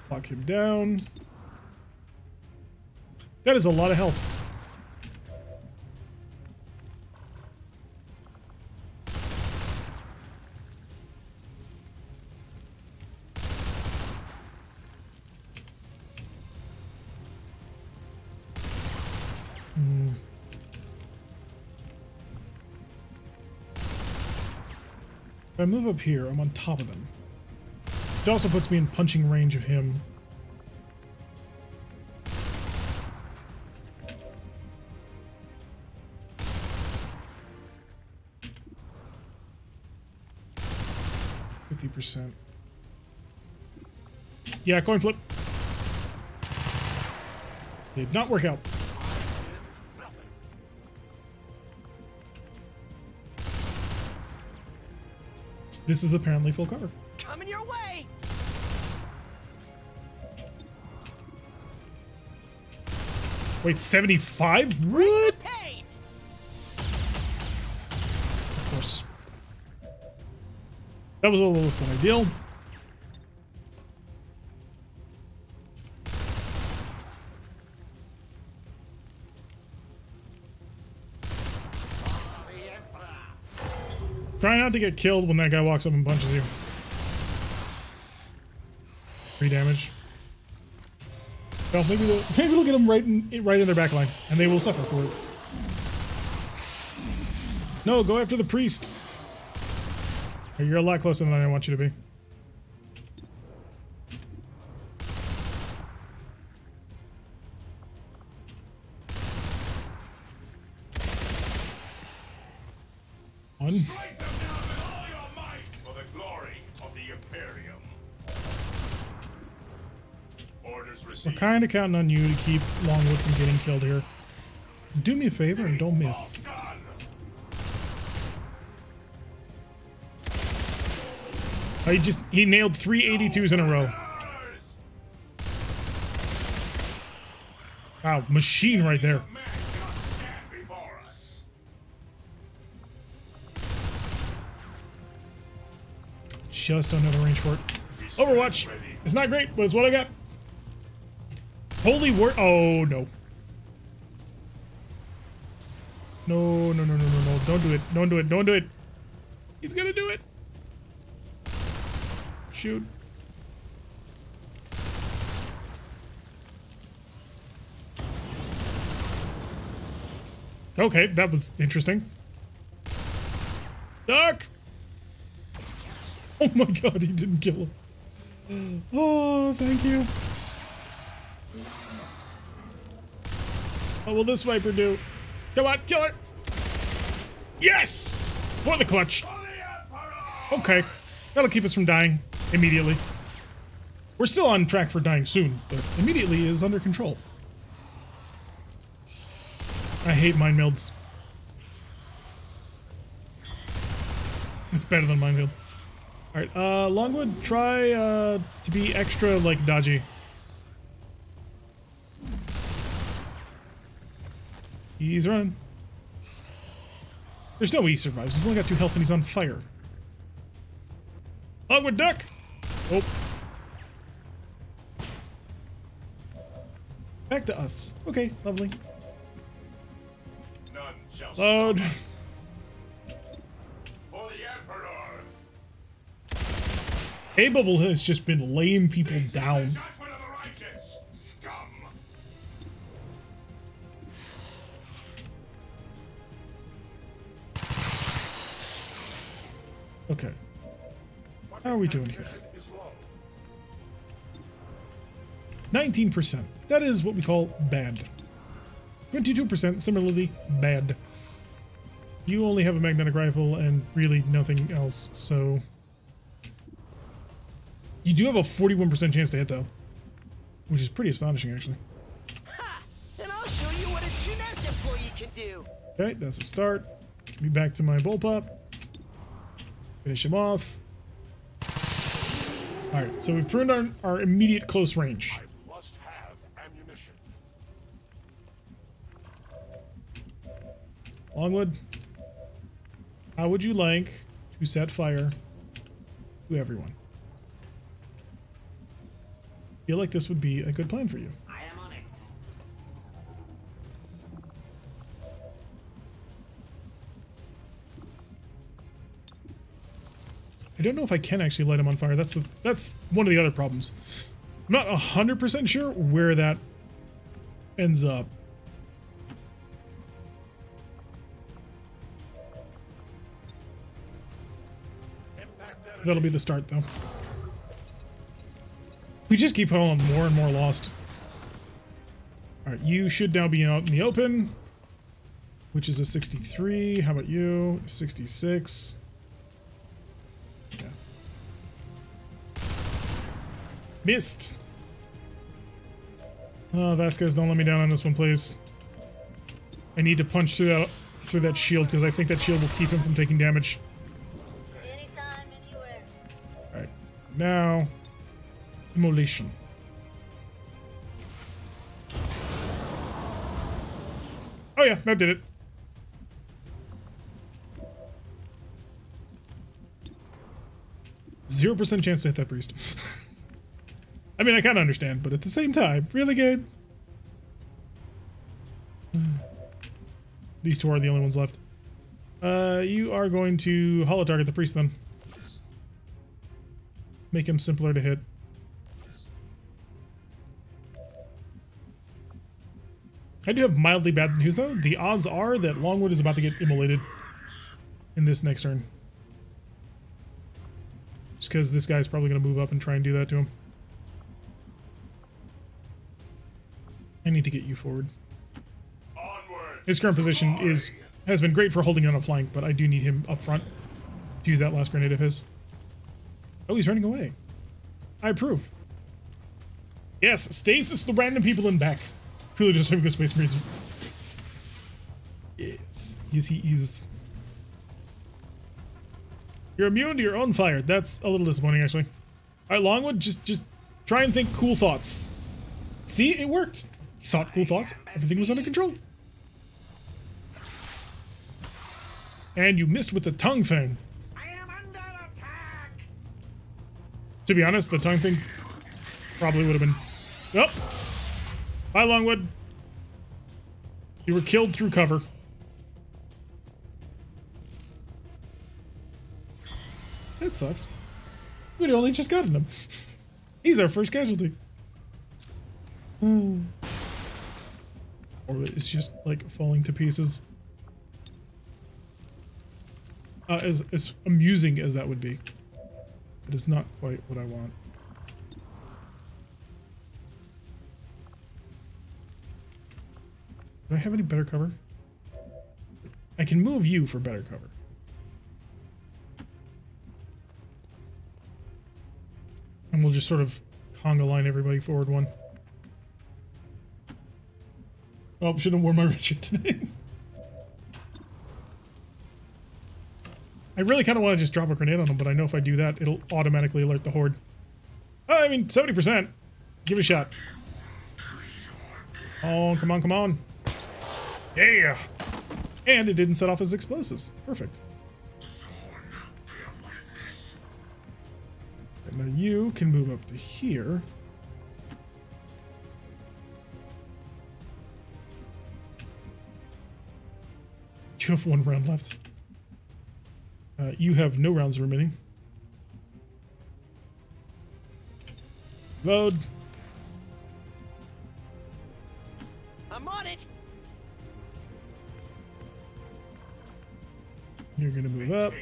Lock him down. That is a lot of health. If I move up here, I'm on top of them. It also puts me in punching range of him. %. Yeah, coin flip. Did not work out. This is apparently full cover. Coming your way. Wait, 75? What? Pain. Of course. That was a little less than ideal. Try not to get killed when that guy walks up and punches you. 3 damage. Well, maybe we'll get them right in their back line, and they will suffer for it. No, go after the priest. You're a lot closer than I want you to be. One. Strike them down with all your might for the glory of the Imperium. Orders We're received. kind of counting on you to keep Longwood from getting killed here. Do me a favor and don't miss. Done. Oh, he nailed 382s in a row. Wow, machine right there. Man cannot stand before us. Just don't know the range for it. Overwatch. It's not great, but it's what I got. Holy word. Oh, no. No, no, no, no, no, no. Don't do it. Don't do it. Don't do it. He's gonna do it. Shoot. Okay, that was interesting. Duck! Oh my god, he didn't kill him. Oh, thank you. What will this Viper do? Come on, kill her! Yes! For the clutch. Okay, that'll keep us from dying immediately. We're still on track for dying soon, but immediately is under control. I hate mind melds. It's better than mind meld. Alright, Longwood, try to be extra, like, dodgy. He's running. There's no way he survives. He's only got 2 health and he's on fire. Longwood, duck! Oh. Back to us. Okay, lovely. None shall Load. for the Emperor. A-Bubble has just been laying people down. Judgment of the righteous, scum. Okay. How are we doing here? 19%. That is what we call bad. 22% similarly bad. You only have a magnetic rifle and really nothing else, so... You do have a 41% chance to hit, though. Which is pretty astonishing, actually. Ha! And I'll show you what a Chinesha employee can do. Okay, that's a start. Get me back to my bullpup. Finish him off. Alright, so we've pruned our immediate close range. Must have ammunition. Longwood, how would you like to set fire to everyone? Feel like this would be a good plan for you. I am on it. I don't know if I can actually light him on fire. That's one of the other problems. I'm not 100% sure where that ends up. That'll be the start, though. We just keep falling more and more lost. Alright, you should now be out in the open, which is a 63. How about you? 66. Yeah. Missed! Oh, Vasquez, don't let me down on this one, please. I need to punch through that shield, because I think that shield will keep him from taking damage. Anytime, anywhere. Alright, now... Immolation. Oh yeah, that did it. %0 chance to hit that priest. I mean, I kind of understand, but at the same time, really good. These two are the only ones left. You are going to holo target the priest then. Make him simpler to hit. I do have mildly bad news though. The odds are that Longwood is about to get immolated in this next turn. Just because this guy's probably going to move up and try and do that to him. I need to get you forward. His current position has been great for holding on a flank, but I do need him up front to use that last grenade of his. Oh, he's running away. I approve. Yes, stasis the random people in back. Truly just having a Space Marines. Yes, he's... You're immune to your own fire. That's a little disappointing, actually. All right, Longwood, just try and think cool thoughts. See, it worked. You thought cool thoughts. Everything was under control. And you missed with the tongue thing. I am under attack. To be honest, the tongue thing probably would have been... Yep. Bye, Longwood. You were killed through cover. That sucks. We'd only just gotten him. He's our first casualty. Or it's just like falling to pieces. As amusing as that would be, it is not quite what I want. Do I have any better cover? I can move you for better cover. And we'll just sort of conga line everybody forward one. Oh, shouldn't have worn my Richard today. I really kind of want to just drop a grenade on him, but I know if I do that, it'll automatically alert the horde. Oh, I mean, 70%. Give it a shot. Oh, come on, come on. Yeah! And it didn't set off his explosives. Perfect. And now you can move up to here. You have 1 round left. You have no rounds remaining. Load. I'm on it. You're gonna move up.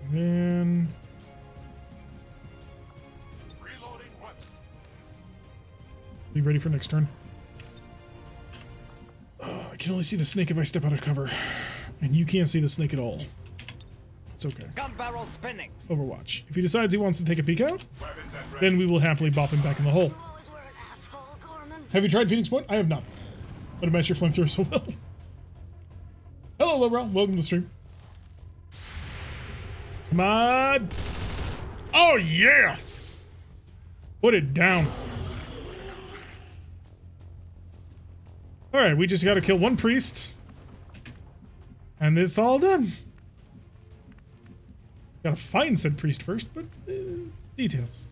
And then be ready for next turn. I can only see the snake if I step out of cover, and you can't see the snake at all. It's okay. Gun barrel spinning. Overwatch. If he decides he wants to take a peek out, then we will happily bop him back in the hole. Have you tried Phoenix Point? I have not. But I match your flamethrower so well. Hello, Lobra. Welcome to the stream. Come on. Oh, yeah. Put it down. All right, we just got to kill 1 priest. And it's all done. Gotta find said priest first, but details.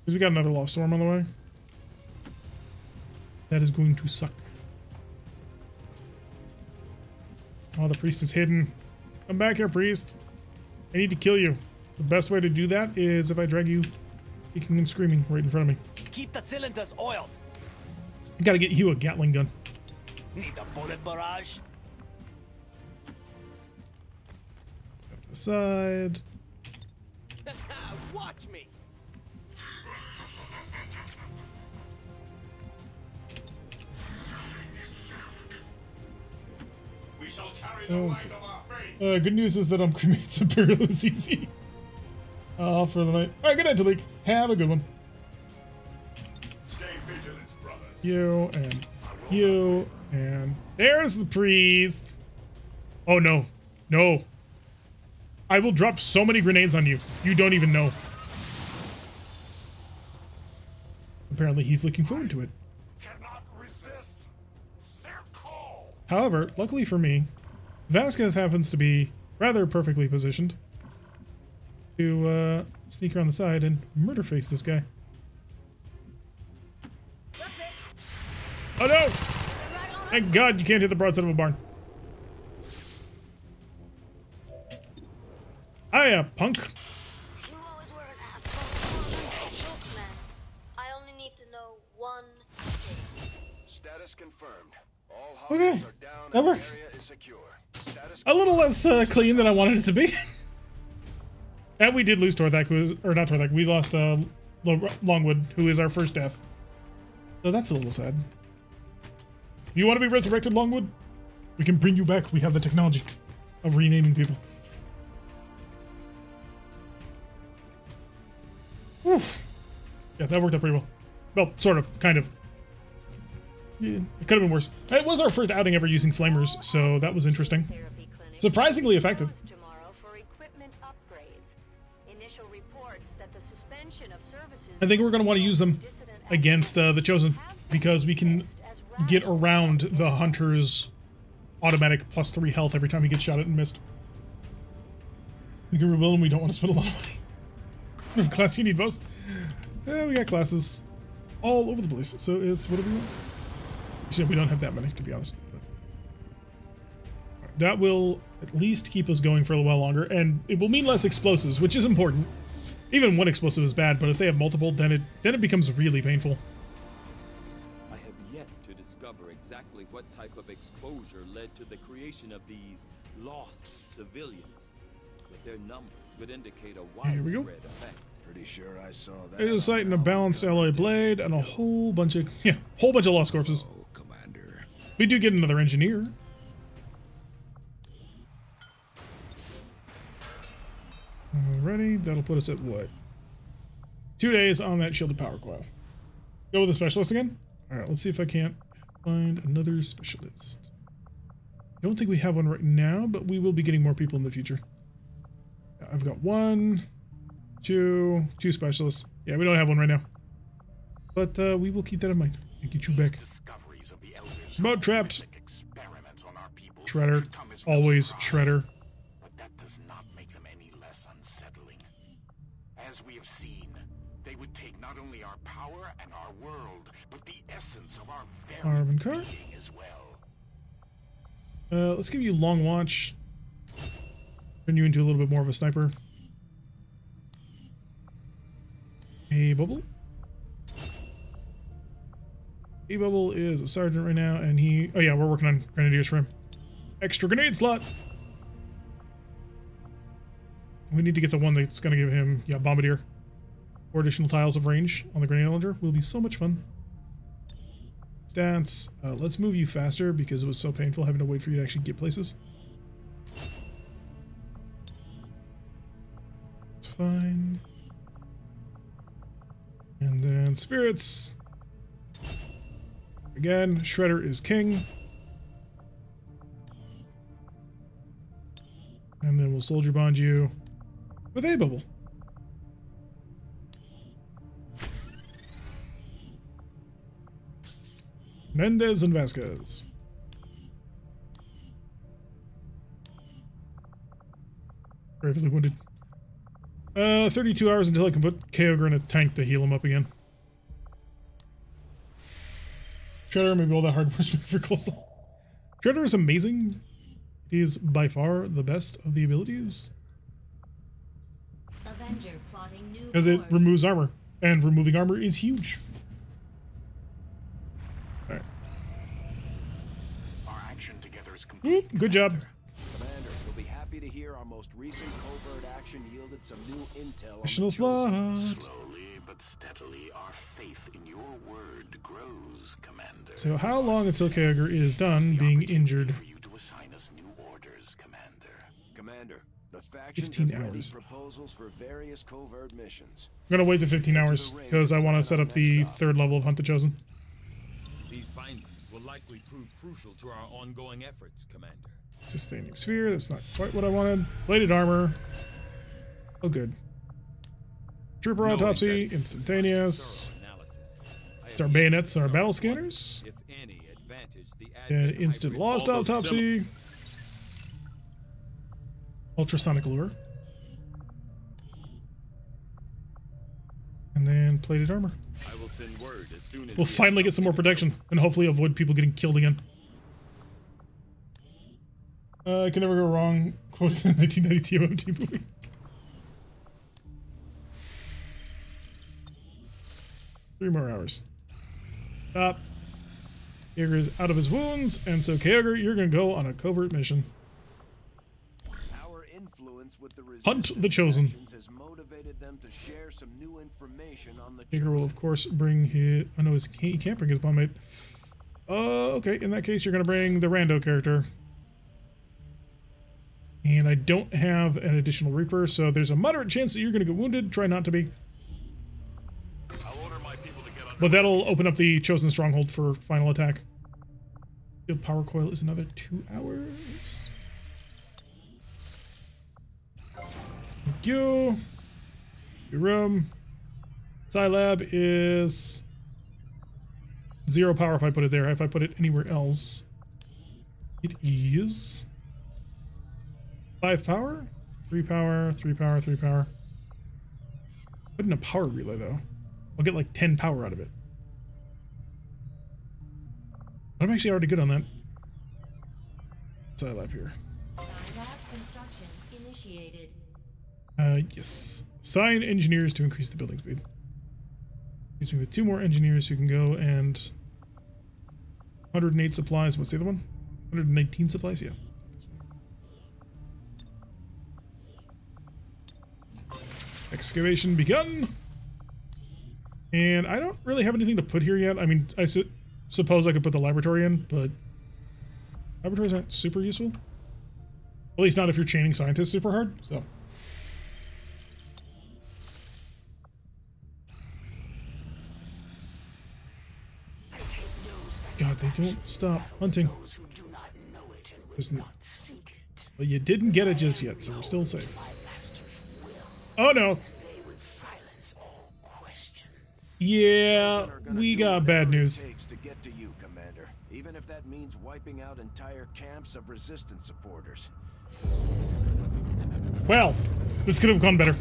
Because we got another Lost Storm on the way. That is going to suck. Oh, the priest is hidden. Come back here, priest. I need to kill you. The best way to do that is if I drag you kicking and screaming right in front of me. Keep the cylinders oiled. I gotta get you a Gatling gun. Need a bullet barrage. Up the side. Watch me. We shall carry the light of our faith. Good news is that I'm cremates Imperial is easy. For the night. Alright, good night, Talik. Have a good one. Stay vigilant, brothers. You and you and there's the priest. Oh no. No. I will drop so many grenades on you. You don't even know. Apparently he's looking forward to it. Cannot resist their call. However, luckily for me, Vasquez happens to be rather perfectly positioned to sneak around the side and murder face this guy. Oh no! Thank God you can't hit the broadside of a barn. Hiya, punk. You always were an asshole. Look, man, I only need to know one thing. Status confirmed. All Okay, hostiles are down that and works. the area is secure. Status A little less clean than I wanted it to be. And we did lose Torthak, who is, or not Torthak, we lost Longwood, who is our first death. So that's a little sad. You want to be resurrected, Longwood? We can bring you back. We have the technology of renaming people. Whew. Yeah, that worked out pretty well. Well, sort of, kind of. Yeah, it could have been worse. It was our first outing ever using flamers, so that was interesting. Therapy clinic Surprisingly effective. tomorrow for equipment upgrades. Initial reports that the suspension of services I think we're going to want to use them against the Chosen, because we can get around the Hunter's automatic +3 health every time he gets shot at and missed. We can rebuild him, we don't want to spend a lot of money. Class you need most? We got classes all over the place, so it's whatever you want. Actually, we don't have that many, to be honest. But that will at least keep us going for a while longer, and it will mean less explosives, which is important. Even one explosive is bad, but if they have multiple, then it becomes really painful. I have yet to discover exactly what type of exposure led to the creation of these lost civilians, but their numbers would indicate a Here we go. widespread effect. Pretty sure I saw that. There's a sight and a balanced alloy blade and a whole bunch of lost corpses. Oh, Commander. We do get another engineer. Alrighty, that'll put us at what? 2 days on that shielded power coil. Go with a specialist again? Alright, let's see if I can't find another specialist. I don't think we have one right now, but we will be getting more people in the future. I've got two specialists. Yeah, we don't have one right now. But we will keep that in mind and get you back. Mode trapped. Shredder. Always Shredder. But that does not make them any less unsettling. As we have seen, they would take not only our power and our world, but the essence of our very Arm and car. being as well. Let's give you long watch. Turn you into a little bit more of a sniper. A bubble. A bubble is a sergeant right now, and he. Oh yeah, we're working on grenadiers for him. Extra grenade slot. We need to get the one that's going to give him, yeah, bombardier. 4 additional tiles of range on the grenade launcher will be so much fun. Stats. Let's move you faster because it was so painful having to wait for you to actually get places. It's fine. And then spirits. Again, Shredder is king. And then we'll soldier bond you with a bubble. Mendez and Vasquez. Gravely wounded. 32 hours until I can put Kyogre in a tank to heal him up again. Shredder, maybe all that hard work for Coleslaw. Shredder is amazing. He is by far the best of the abilities. Avenger plotting new Because it course. removes armor. And removing armor is huge. Alright. Our action together is complete. Good job. Commander, you'll be happy to hear our most recent covert action yielded some new intel on Additional the Chosen. slot. Slowly but steadily, our faith in your word grows, Commander. So how long until Kyogre is done being injured? For you to assign us new orders, Commander. Commander, the factions 15 have readied hours. proposals for various covert missions. I'm gonna wait the 15 hours because I want to set up the 3rd level of Hunt the Chosen. These findings will likely prove crucial to our ongoing efforts, Commander. Sustaining sphere, that's not quite what I wanted. Plated armor. Oh, good. Trooper autopsy, instantaneous. It's our bayonets and our battle scanners. And instant lost autopsy. Ultrasonic lure. And then plated armor. We'll finally get some more protection and hopefully avoid people getting killed again. I can never go wrong quoting the 1990 TMNT movie. Three more hours. Stop. Kyogre is out of his wounds, and so Kyogre, you're going to go on a covert mission. Our influence with the Hunt the Chosen. has motivated them to share some new information on the Kyogre will, of course, bring his... I know he can't bring his bombmate. Okay, in that case, you're going to bring the rando character. And I don't have an additional Reaper, so there's a moderate chance that you're going to get wounded. Try not to be. But that'll open up the Chosen Stronghold for final attack. Field Power Coil is another 2 hours. Thank you. Your room. Scilab is 0 power if I put it there. If I put it anywhere else, it is 5 power, 3 power, 3 power, 3 power. Put in a power relay though. I'll get like 10 power out of it. But I'm actually already good on that. Scilab here. Yes. Assign engineers to increase the building speed. Leaves me with 2 more engineers who can go and 108 supplies. What's the other one? 119 supplies? Yeah. Excavation begun. And I don't really have anything to put here yet. I mean, I suppose I could put the laboratory in, but laboratories aren't super useful. At least not if you're chaining scientists super hard, so. God, they don't stop hunting. Well, you didn't get it just yet, so we're still safe. Oh no! Yeah, we got bad news. To get to you, Commander, even if that means wiping out entire camps of resistance supporters. Well, this could have gone better.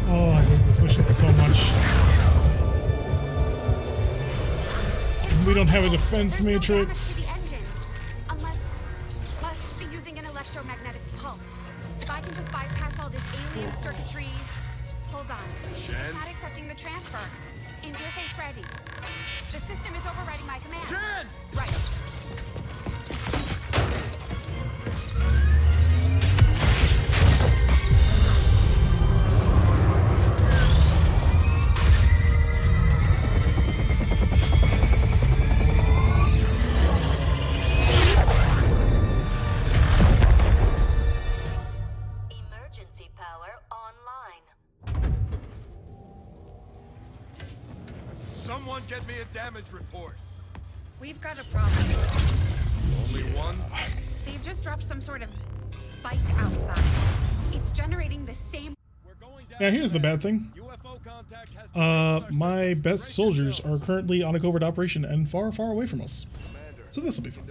Oh, I hate this mission so much. We don't have a defense matrix. Unless be using an electromagnetic pulse. If I can just bypass all this alien circuitry. Hold on. It's not accepting the transfer. Interface ready. The system is overriding my command. Shen! Right. Someone get me a damage report. We've got a problem. Only one? They've just dropped some sort of spike outside. It's generating the same... Now here's the bad thing. My best soldiers are currently on a covert operation and far, far away from us. So this will be fun.